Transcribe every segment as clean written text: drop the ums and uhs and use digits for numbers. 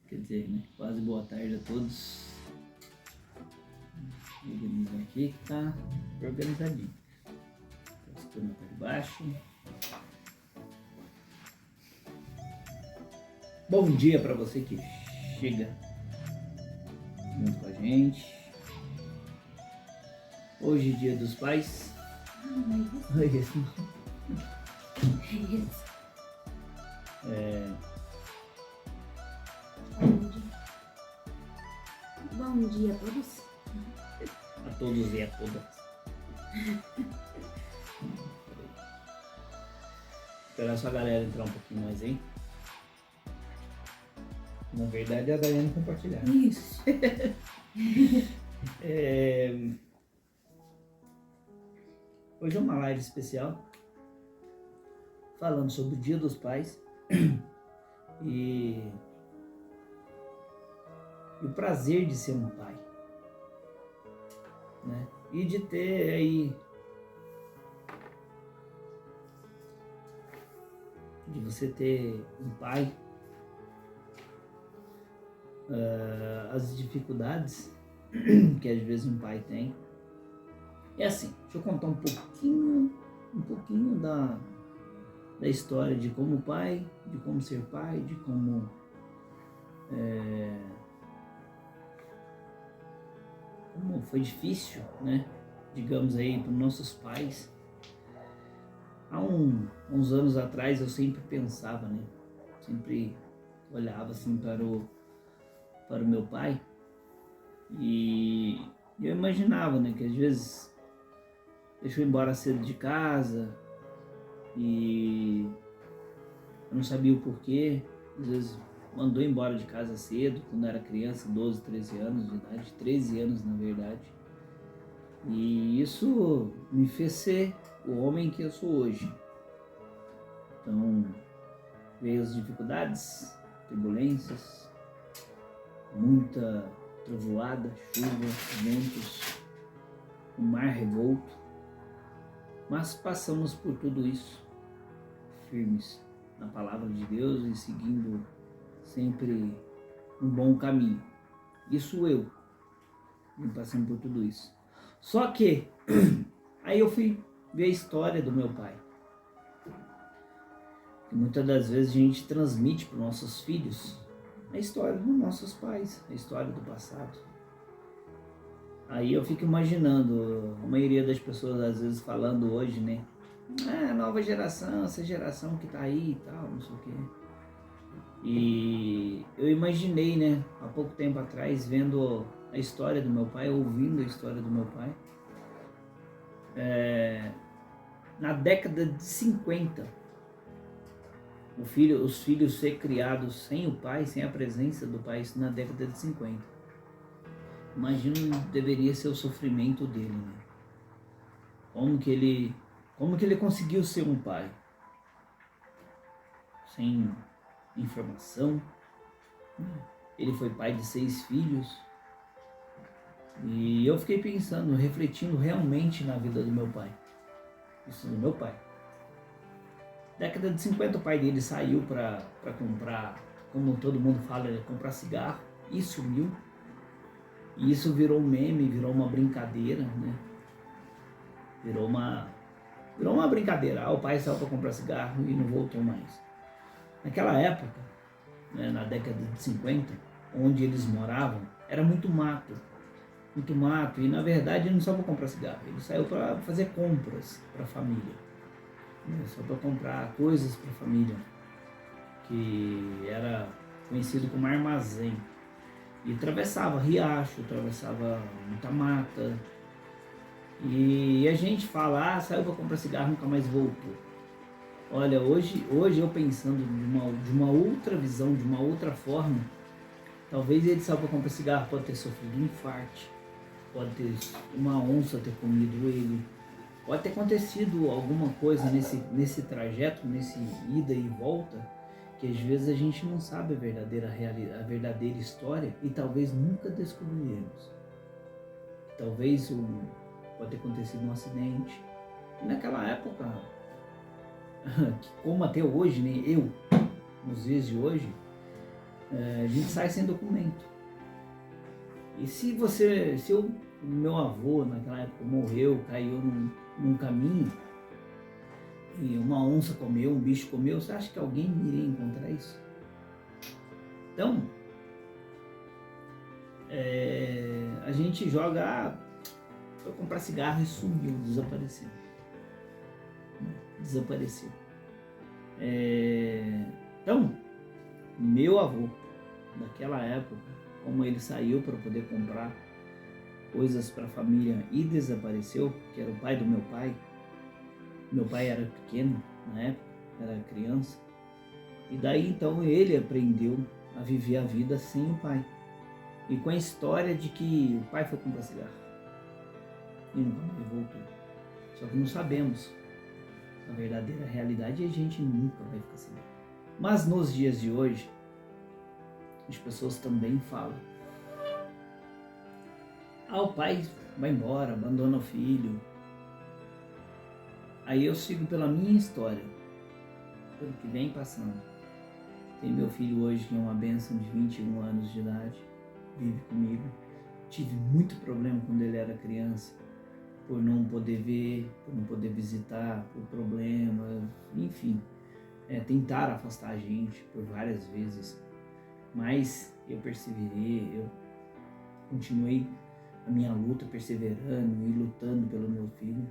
Quer dizer, né? Quase boa tarde a todos. Organizar aqui que tá organizadinho. Postura para baixo. Bom dia para você que chega junto com a gente. Hoje, Dia dos Pais. Não é isso. É isso. É isso. Bom dia a todos. A todos e a todas. Esperar só a galera entrar um pouquinho mais aí. Na verdade, é a Daiane compartilhar. Isso. Hoje é uma live especial falando sobre o Dia dos Pais e o prazer de ser um pai, né? E de ter aí, de você ter um pai, as dificuldades que às vezes um pai tem. É assim, deixa eu contar um pouquinho da história de como pai, de como ser pai, de como foi difícil, né? Digamos aí, para os nossos pais. Há uns anos atrás eu sempre pensava, né? Sempre olhava assim para o meu pai e eu imaginava, né? Que às vezes deixou embora cedo de casa e eu não sabia o porquê. Às vezes mandou embora de casa cedo, quando era criança, 12, 13 anos de idade, 13 anos na verdade. E isso me fez ser o homem que eu sou hoje. Então, veio as dificuldades, turbulências, muita trovoada, chuva, ventos, o mar revolto. Mas passamos por tudo isso, firmes na palavra de Deus e seguindo sempre um bom caminho. Isso eu, passando por tudo isso. Só que, aí eu fui ver a história do meu pai. E muitas das vezes a gente transmite para os nossos filhos a história dos nossos pais, a história do passado. Aí eu fico imaginando, a maioria das pessoas às vezes falando hoje, né? Nova geração, essa geração que tá aí e tal, não sei o quê. E eu imaginei, né, há pouco tempo atrás, vendo a história do meu pai, ouvindo a história do meu pai. Na década de 50, os filhos ser criados sem o pai, sem a presença do pai, isso na década de 50. Imagino deveria ser o sofrimento dele, né? Como que ele conseguiu ser um pai? Sem informação. Ele foi pai de 6 filhos. E eu fiquei pensando, refletindo realmente na vida do meu pai. Isso do meu pai. Década de 50 o pai dele saiu para comprar, como todo mundo fala, comprar cigarro e sumiu. E isso virou um meme, virou uma brincadeira, né? Virou uma brincadeira. O pai saiu para comprar cigarro e não voltou mais. Naquela época, né, na década de 50, onde eles moravam, era muito mato. Muito mato. E na verdade ele não saiu para comprar cigarro, ele saiu para fazer compras para a família. Só para comprar coisas para a família, que era conhecido como armazém. E atravessava riacho, atravessava muita mata. E a gente fala, saiu para comprar cigarro, nunca mais voltou. Olha, hoje eu pensando de uma outra visão, de uma outra forma, talvez ele saiu para comprar cigarro, pode ter sofrido um infarte, pode ter uma onça ter comido ele, pode ter acontecido alguma coisa nesse trajeto, nesse ida e volta, que às vezes a gente não sabe a verdadeira história e talvez nunca descobriremos. Talvez pode ter acontecido um acidente. E naquela época, como até hoje, né, nos dias de hoje, a gente sai sem documento. E se o meu avô naquela época morreu, caiu num caminho, e uma onça comeu, um bicho comeu, você acha que alguém iria encontrar isso? Então, a gente joga, foi comprar cigarro e sumiu, desapareceu. Então, meu avô, daquela época, como ele saiu para poder comprar coisas para a família e desapareceu, que era o pai do meu pai era pequeno na época, era criança, e daí então ele aprendeu a viver a vida sem o pai, e com a história de que o pai foi comprar cigarro e nunca mais voltou. Só que não sabemos a verdadeira realidade e a gente nunca vai ficar sabendo. Mas nos dias de hoje, as pessoas também falam: o pai vai embora, abandona o filho. Aí eu sigo pela minha história, pelo que vem passando. Tem meu filho hoje que é uma bênção de 21 anos de idade, vive comigo. Tive muito problema quando ele era criança, por não poder ver, por não poder visitar, por problemas, enfim. Tentaram afastar a gente por várias vezes, mas eu perseverei, eu continuei a minha luta, perseverando e lutando pelo meu filho.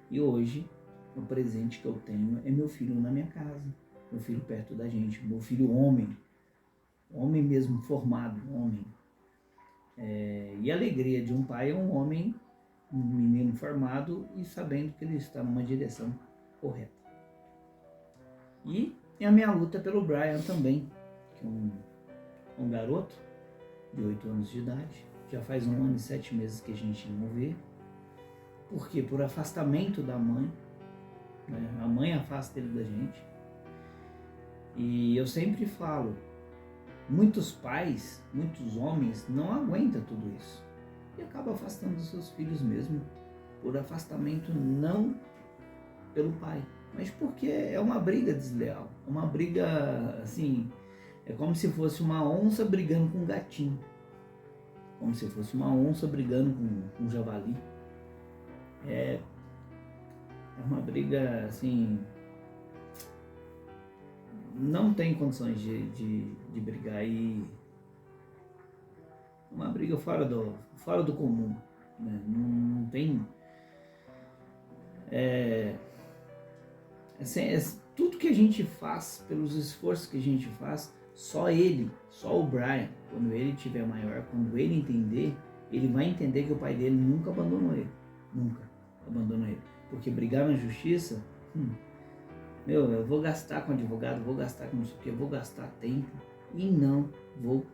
E hoje, o presente que eu tenho é meu filho na minha casa, meu filho perto da gente, meu filho homem mesmo, formado, homem. E a alegria de um pai é um homem, um menino formado e sabendo que ele está numa direção correta. E a minha luta pelo Brian também, que é um garoto de 8 anos de idade. Já faz 1 ano e 7 meses que a gente não vê. Porque por afastamento da mãe, né? A mãe afasta ele da gente. E eu sempre falo, muitos pais, muitos homens não aguentam tudo isso. E acabam afastando os seus filhos mesmo, por afastamento, não pelo pai, mas porque é uma briga desleal. É uma briga, assim, é como se fosse uma onça brigando com um gatinho. Como se fosse uma onça brigando com um javali. É uma briga, assim, não tem condições de brigar, e uma briga fora do comum, né? Não tem... tudo que a gente faz, pelos esforços que a gente faz, só o Brian, quando ele tiver maior, quando ele entender, ele vai entender que o pai dele nunca abandonou ele. Nunca abandonou ele. Porque brigar na justiça, eu vou gastar com advogado, vou gastar com não sei o que, vou gastar tempo e não vou,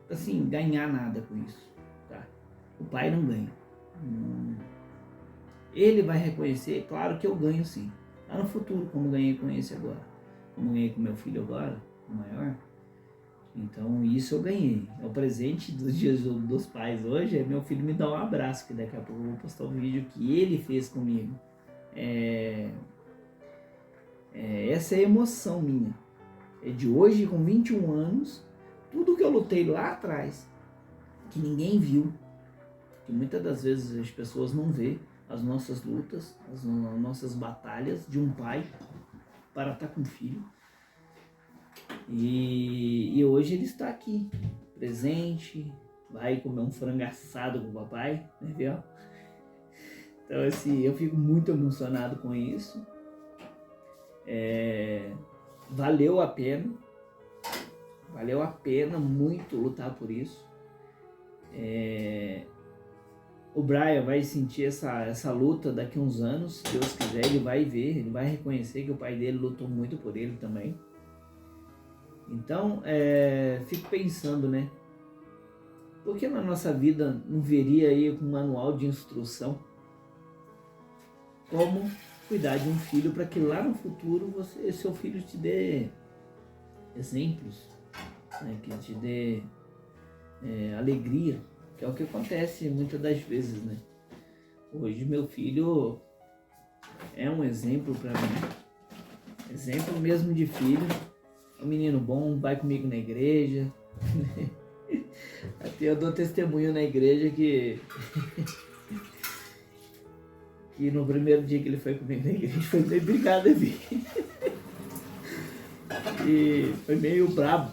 assim, ganhar nada com isso, tá? O pai não ganha. Ele vai reconhecer, claro que eu ganho sim. Lá no futuro, como ganhei com esse agora, como ganhei com meu filho agora, o maior. Então isso eu ganhei. É o presente dos dias dos pais hoje, é meu filho me dar um abraço, que daqui a pouco eu vou postar um vídeo que ele fez comigo. Essa é a emoção minha. É de hoje, com 21 anos, tudo que eu lutei lá atrás, que ninguém viu, que muitas das vezes as pessoas não vê, as nossas lutas, as nossas batalhas de um pai para estar com o filho. E hoje ele está aqui, presente, vai comer um frango assado com o papai, né, viu? Então, assim, eu fico muito emocionado com isso. Valeu a pena muito lutar por isso. O Brian vai sentir essa luta daqui a uns anos, se Deus quiser, ele vai ver, ele vai reconhecer que o pai dele lutou muito por ele também. Então, fico pensando, né? Por que na nossa vida não veria aí um manual de instrução como cuidar de um filho, para que lá no futuro seu filho te dê exemplos, né? Que te dê alegria, que é o que acontece muitas das vezes, né? Hoje meu filho é um exemplo para mim, exemplo mesmo de filho. É um menino bom, vai comigo na igreja. Até eu dou testemunho na igreja que no primeiro dia que ele foi comigo na igreja foi meio brigado a mim. E foi meio brabo.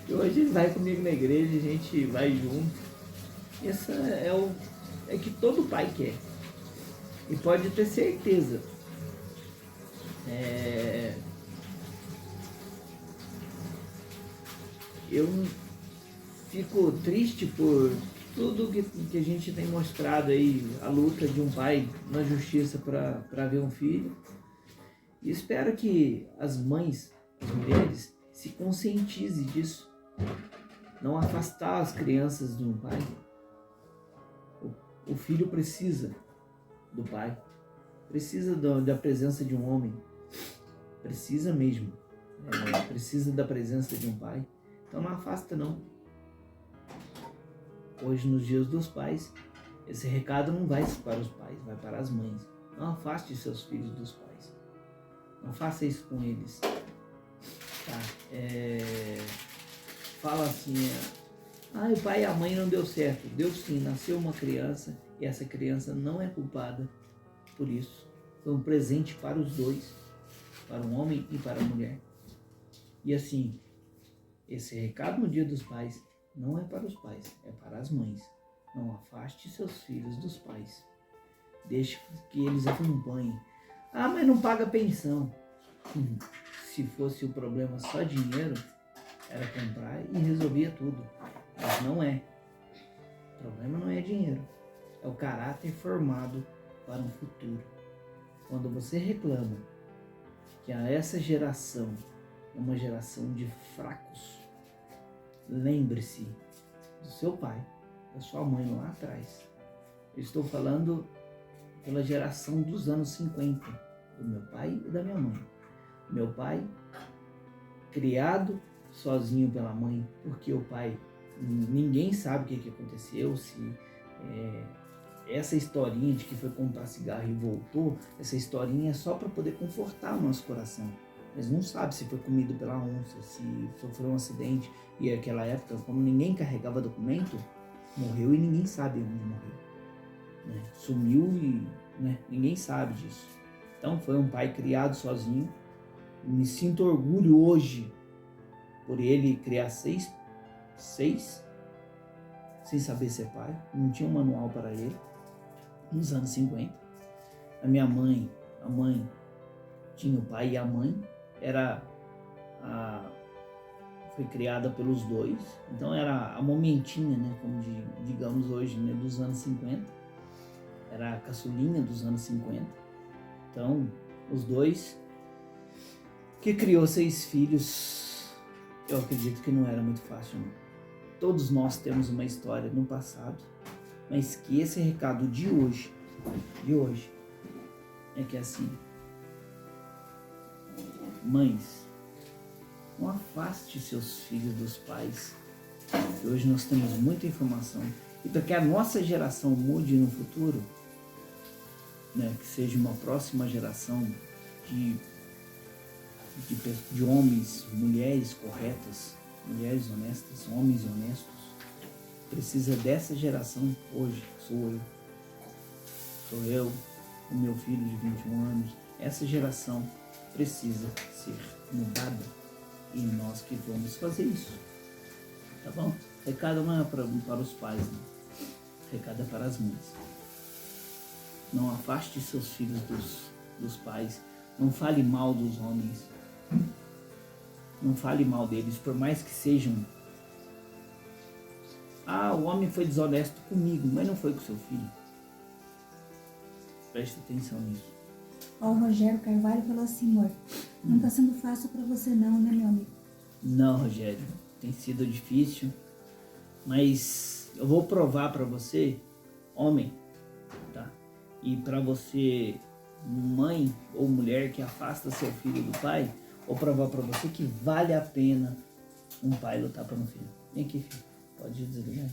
E hoje ele vai comigo na igreja, a gente vai junto. Essa é que todo pai quer. E pode ter certeza. Eu fico triste por tudo que a gente tem mostrado aí, a luta de um pai na justiça para ver um filho. E espero que as mães, as mulheres, se conscientizem disso. Não afastar as crianças de um pai. O filho precisa do pai. Precisa da presença de um homem. Precisa mesmo. Precisa da presença de um pai. Então não afasta não. Hoje, nos dias dos pais, esse recado não vai para os pais, vai para as mães. Não afaste seus filhos dos pais. Não faça isso com eles. Tá? Fala assim, o pai e a mãe não deu certo. Deu sim, nasceu uma criança e essa criança não é culpada por isso. Foi um presente para os dois, para o homem e para a mulher. E assim, esse recado no dia dos pais não é para os pais, é para as mães. Não afaste seus filhos dos pais. Deixe que eles acompanhem. Mas não paga pensão. Se fosse o problema só dinheiro, era comprar e resolvia tudo. Mas não é. O problema não é dinheiro. É o caráter formado para um futuro. Quando você reclama que essa geração é uma geração de fracos, lembre-se do seu pai, da sua mãe lá atrás. Eu estou falando pela geração dos anos 50, do meu pai e da minha mãe. Meu pai, criado sozinho pela mãe, porque o pai, ninguém sabe o que aconteceu, se essa historinha de que foi comprar cigarro e voltou, essa historinha é só para poder confortar o nosso coração. Mas não sabe se foi comido pela onça, se sofreu um acidente. E naquela época, como ninguém carregava documento, morreu e ninguém sabe onde morreu. Sumiu e ninguém sabe disso. Então foi um pai criado sozinho. Me sinto orgulho hoje por ele criar seis sem saber ser pai. Não tinha um manual para ele, nos anos 50. A minha mãe, a mãe tinha o pai e a mãe, foi criada pelos dois, então era a momentinha, como digamos hoje, dos anos 50, era a caçulinha dos anos 50, então os dois, que criou 6 filhos, eu acredito que não era muito fácil, não. Todos nós temos uma história no passado, mas que esse recado de hoje, é que assim, mães, não afaste seus filhos dos pais. Hoje nós temos muita informação. E para que a nossa geração mude no futuro, que seja uma próxima geração de homens, mulheres corretas, mulheres honestas, homens honestos, precisa dessa geração hoje. Sou eu, o meu filho de 21 anos. Essa geração precisa ser mudada e nós que vamos fazer isso, tá bom? Recado não é para os pais, recado é para as mães. Não afaste seus filhos dos pais, não fale mal dos homens, não fale mal deles, por mais que sejam, o homem foi desonesto comigo, mas não foi com seu filho. Preste atenção nisso. O Rogério Carvalho falou assim, amor, não está sendo fácil para você não, né, meu amigo? Não, Rogério, tem sido difícil, mas eu vou provar para você, homem, tá? E para você, mãe ou mulher que afasta seu filho do pai, vou provar para você que vale a pena um pai lutar por um filho. Vem aqui, filho, pode desligar.